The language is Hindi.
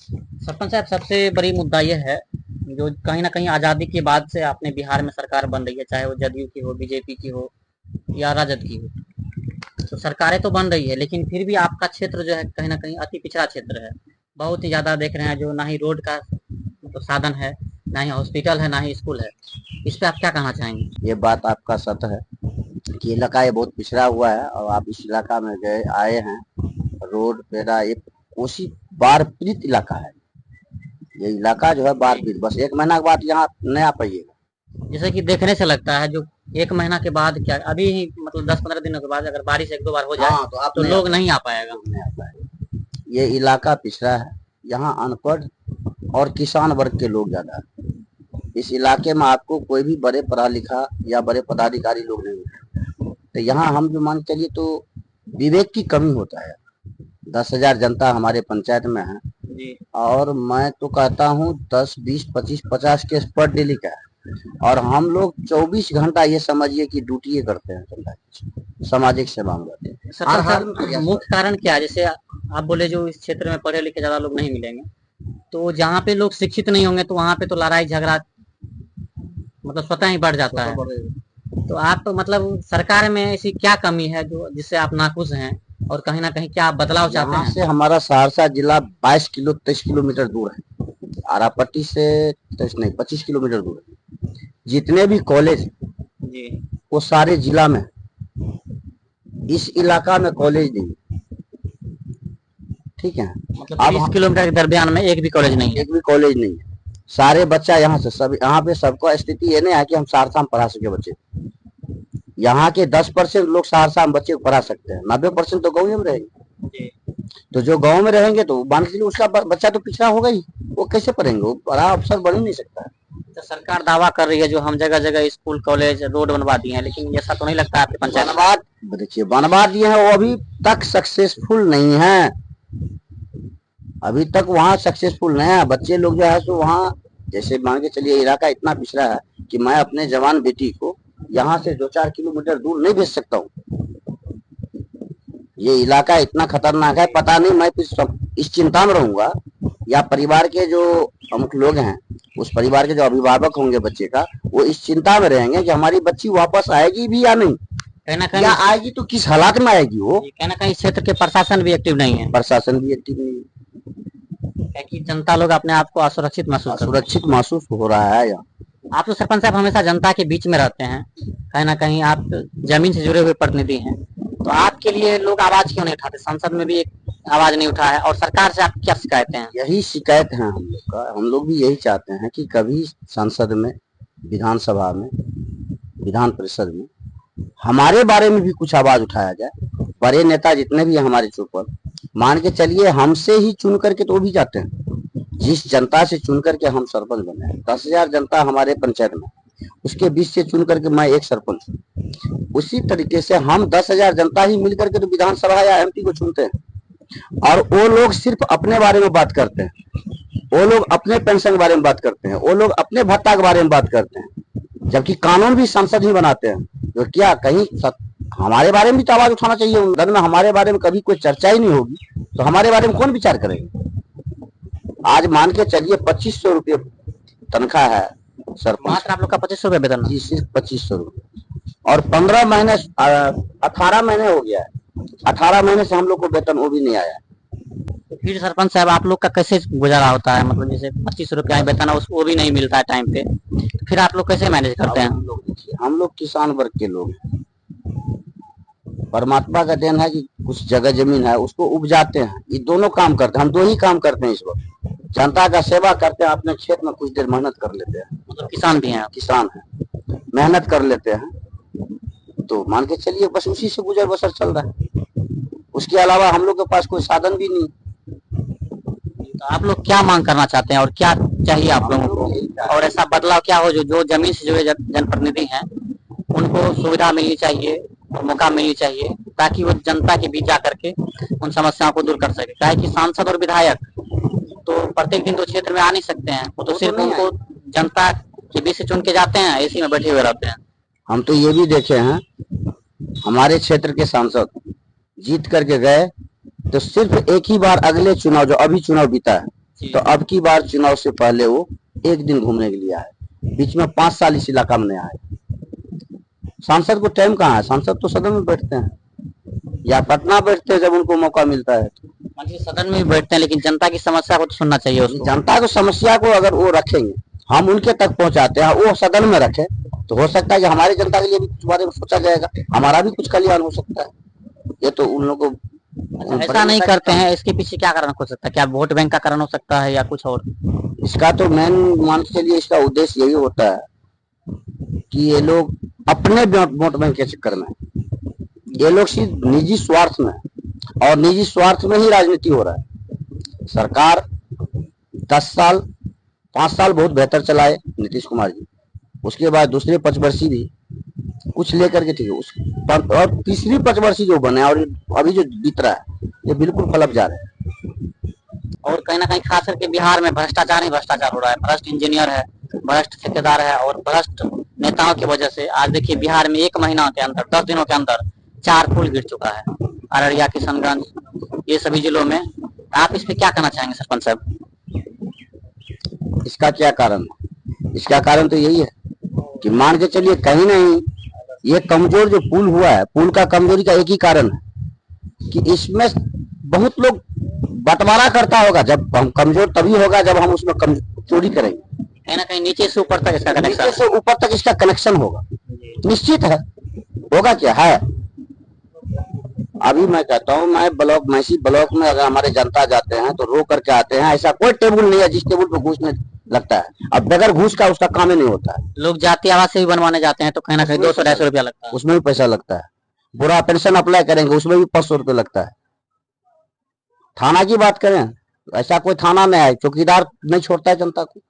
सरपंच साहब, सबसे बड़ी मुद्दा यह है जो कहीं ना कहीं आज़ादी के बाद से अपने बिहार में सरकार बन रही है, चाहे वो जदयू की हो, बीजेपी की हो या राजद की हो। तो सरकारें तो बन रही है, लेकिन फिर भी आपका क्षेत्र जो है कहीं ना कहीं अति पिछड़ा क्षेत्र है। बहुत ही ज़्यादा देख रहे हैं, जो ना ही रोड का मतलब साधन है, ना ही हॉस्पिटल है, ना ही स्कूल है। इस पे आप क्या कहना चाहेंगे? ये बात आपका सत्य है कि इलाका ये बहुत पिछड़ा हुआ है और आप इस इलाका में गए आए हैं। रोड पेरा ये कोसी बाढ़ पीड़ित इलाका है। ये इलाका जो है बाढ़ पीड़ित, बस 1 महीना के बाद यहाँ नहीं आ पाइएगा। जैसे कि देखने से लगता है, जो 1 महीना के बाद क्या अभी ही मतलब 10-15 दिनों के बाद अगर बारिश 1-2 बार हो जाए हाँ तो आप तो नहीं आ लोग पाएंगे, नहीं आ पाएगा। लोग नहीं आ पाएंगे। ये इलाका पिछड़ा है, यहाँ अनपढ़ और किसान वर्ग के लोग ज्यादा है। इस इलाके में आपको कोई भी बड़े पढ़ा लिखा या बड़े पदाधिकारी लोग नहीं मिलेंगे। तो यहाँ हम जो मान के चलिए तो विवेक की कमी होता है। 10,000 जनता हमारे पंचायत में है जी। और मैं तो कहता हूँ 10, 20, 25, 50 केस पर डेली का है। और हम लोग 24 घंटा ये समझिए कि ड्यूटी करते हैं, जनता की सामाजिक सेवा में रहते हैं। सरपंच साहब, मुख्य कारण क्या है? जैसे आप बोले जो इस क्षेत्र में पढ़े लिखे ज्यादा लोग नहीं मिलेंगे, तो जहाँ पे लोग शिक्षित नहीं होंगे तो वहाँ पे तो लड़ाई झगड़ा मतलब स्वतः ही बढ़ जाता है। तो आप तो मतलब सरकार में ऐसी क्या कमी है जो जिससे आप नाखुश हैं, और कहीं ना कहीं क्या आप बदलाव चाहते यहाँ हैं? से हमारा सहरसा जिला 23 किलोमीटर दूर है। आरापट्टी से 23 नहीं 25 किलोमीटर दूर है। जितने भी कॉलेज जी। वो सारे जिला में, इस इलाका में कॉलेज नहीं। ठीक है, मतलब अब 30 किलोमीटर के दरमियान में एक भी कॉलेज नहीं है? एक भी कॉलेज नहीं है। सारे बच्चा यहाँ से सब यहाँ पे सबको स्थिति ये नहीं है कि हम सहरसा में पढ़ा सके बच्चे। यहाँ के 10% लोग सहरसा में बच्चे को पढ़ा सकते हैं, 90% तो गाँव में रहेंगे। तो जो गाँव में रहेंगे तो मान के चलिए उसका बच्चा तो पिछड़ा होगा ही, वो कैसे पढ़ेंगे, वो बड़ा अफसर बन ही नहीं सकता है। तो सरकार दावा कर रही है जो हम जगह जगह स्कूल कॉलेज रोड बनवा दिए हैं, लेकिन ऐसा तो नहीं लगता आपके पंचायत में? बनवा देखिए बनवा दिए हैं, वो अभी तक सक्सेसफुल नहीं है। अभी तक वहाँ सक्सेसफुल नहीं है। बच्चे लोग जो है सो वहाँ, जैसे मान के चलिए इलाका इतना पिछड़ा है कि मैं अपने जवान बेटी को यहाँ से 2-4 किलोमीटर दूर नहीं भेज सकता हूँ। ये इलाका इतना खतरनाक है, पता नहीं मैं इस चिंता में रहूंगा या परिवार के जो प्रमुख लोग हैं, उस परिवार के जो अभिभावक होंगे बच्चे का, वो इस चिंता में रहेंगे कि हमारी बच्ची वापस आएगी भी या नहीं, कहीं ना कहीं या आएगी तो किस हालात में आएगी। वो कहीं ना कहीं इस क्षेत्र के प्रशासन भी एक्टिव नहीं है, प्रशासन भी एक्टिव नहीं है, क्योंकि जनता लोग अपने आप को असुरक्षित महसूस करते हैं। सुरक्षित महसूस हो रहा है यहाँ। आप तो सरपंच साहब हमेशा जनता के बीच में रहते हैं, कहीं ना कहीं आप जमीन से जुड़े हुए प्रतिनिधि हैं, तो आपके लिए लोग आवाज क्यों नहीं उठाते? संसद में भी एक आवाज नहीं उठा है, और सरकार से आप क्या शिकायतें हैं? यही शिकायत है हम लोग का। हम लोग भी यही चाहते हैं कि कभी संसद में, विधानसभा में, विधान परिषद में हमारे बारे में भी कुछ आवाज उठाया जाए। बड़े नेता जितने भी हैं हमारे चौपर, मान के चलिए हमसे ही चुन करके तो वो भी जाते हैं। जिस जनता से चुन करके हम सरपंच बने हैं, 10,000 जनता हमारे पंचायत में, उसके बीच से चुन करके मैं एक सरपंच हूँ। उसी तरीके से हम 10,000 जनता ही मिल करके तो विधानसभा या एमपी को चुनते हैं। और वो लोग सिर्फ अपने बारे में बात करते हैं, वो लोग अपने पेंशन के बारे में बात करते हैं, वो लोग अपने भत्ता के बारे में बात करते हैं, जबकि कानून भी संसद ही बनाते हैं। जो क्या कहीं हमारे बारे में भी तो आवाज उठाना चाहिए। उन में हमारे बारे में कभी कोई चर्चा ही नहीं होगी तो हमारे बारे में कौन विचार करेगा। आज मान के चलिए 2500 रुपये तनख्वाह है सरपंच। मात्र आप लोग का 2500 रुपये वेतन? जी सिर्फ 2500 रुपये, और 15 महीने 18 महीने हो गया है, 18 महीने से हम लोग को वेतन वो भी नहीं आया। तो फिर सरपंच साहब आप लोग का कैसे गुजारा होता है? मतलब जैसे 25 रुपया वेतन है, वो भी नहीं मिलता है टाइम पे, तो फिर आप लोग कैसे मैनेज करते हैं? हम लोग किसान वर्ग के लोग हैं। परमात्मा का देन है कि कुछ जगह जमीन है उसको उपजाते हैं। ये दोनों काम करते हैं, हम दो ही काम करते हैं इस वक्त। जनता का सेवा करते हैं, अपने खेत में कुछ देर मेहनत कर लेते हैं। मतलब किसान भी हैं? किसान है, मेहनत कर लेते हैं। तो मान के चलिए बस उसी से गुजर बसर चल रहा है। उसके अलावा हम लोग के पास कोई साधन भी नहीं। तो आप लोग क्या मांग करना चाहते हैं और क्या चाहिए आप लोगों को, और ऐसा बदलाव क्या हो जो जमीन से जुड़े जनप्रतिनिधि हैं उनको सुविधा मिलनी चाहिए और मौका मिलनी चाहिए, ताकि वो जनता के बीच जाकर के उन समस्याओं को दूर कर सके? क्या है कि सांसद और विधायक तो प्रत्येक दिन तो क्षेत्र में आ नहीं सकते हैं, वो तो सिर्फ उनको जनता के बीच से चुन के जाते हैं, एसी में बैठे हुए रहते हैं। हम तो ये भी देखे हैं, हमारे क्षेत्र के सांसद जीत करके गए तो सिर्फ एक ही बार अगले चुनाव, जो अभी चुनाव बीता है, जी। तो अब की बार चुनाव से पहले वो एक दिन घूमने के लिए आए, बीच में 5 साल इस इलाका में नहीं आए। सांसद को टाइम कहाँ है? सांसद तो सदन में बैठते हैं या पटना बैठते हैं जब उनको मौका मिलता है। मान लीजिए सदन में भी बैठते हैं, लेकिन जनता की समस्या को तो सुनना चाहिए उसको। जनता को समस्या को अगर वो रखेंगे, हम उनके तक पहुंचाते हैं, वो सदन में रखे, तो हो सकता है कि हमारी जनता के लिए भी कुछ बारे में सोचा जाएगा, हमारा भी कुछ कल्याण हो सकता है। ये तो उन लोगों को ऐसा नहीं करते हैं, इसके पीछे क्या कारण हो सकता है? क्या वोट बैंक का कारण हो सकता है या कुछ और? इसका तो मेन मान के चलिए, इसका उद्देश्य यही होता है कि ये लोग अपने वोट बैंक के चक्कर में, ये लोग सिर्फ निजी स्वार्थ में, और निजी स्वार्थ में ही राजनीति हो रहा है। सरकार 10 साल 5 साल बहुत बेहतर चलाए नीतीश कुमार जी, उसके बाद दूसरे पंचवर्षीय भी कुछ लेकर के, ठीक है, और तीसरी पंचवर्षीय जो बने और अभी जो बीत रहा है, ये बिल्कुल फलक जा रहा है। और कहीं ना कहीं खास करके बिहार में भ्रष्टाचार ही भ्रष्टाचार हो रहा है। भ्रष्ट इंजीनियर है, भ्रष्ट ठेकेदार है और भ्रष्ट नेताओं की वजह से आज देखिए बिहार में 1 महीना के अंदर 10 दिनों के अंदर 4 पुल गिर चुका है, अररिया, किशनगंज, ये सभी जिलों में। आप इस पे क्या कहना चाहेंगे सरपंच साहब? इसका क्या कारण है? इसका कारण तो यही है कि मान के चलिए कहीं नहीं, ये कमजोर जो पुल हुआ है, पुल का कमजोरी का एक ही कारण है कि इसमें बहुत लोग बंटवारा करता होगा। जब हम कमजोर तभी होगा जब हम उसमें चोरी करेंगे। कहीं ना कहीं नीचे से ऊपर तक इसका कनेक्शन, नीचे से ऊपर तक इसका कनेक्शन होगा, निश्चित है, होगा क्या है। अभी मैं कहता हूँ, मैं ब्लॉक मैसी ब्लॉक में अगर हमारे जनता जाते हैं तो रो करके आते हैं। ऐसा कोई टेबल नहीं है जिस टेबल पर घूस नहीं लगता है। अब बगैर घूस का उसका काम ही नहीं होता है। लोग जाति आवास से भी बनवाने जाते हैं तो कहीं ना कहीं 200-250 रुपया लगता है, उसमें भी पैसा लगता है। बुरा पेंशन अप्लाई करेंगे उसमें भी 500 रुपये लगता है। थाना की बात करें, ऐसा कोई थाना में है, चौकीदार नहीं छोड़ता है जनता को।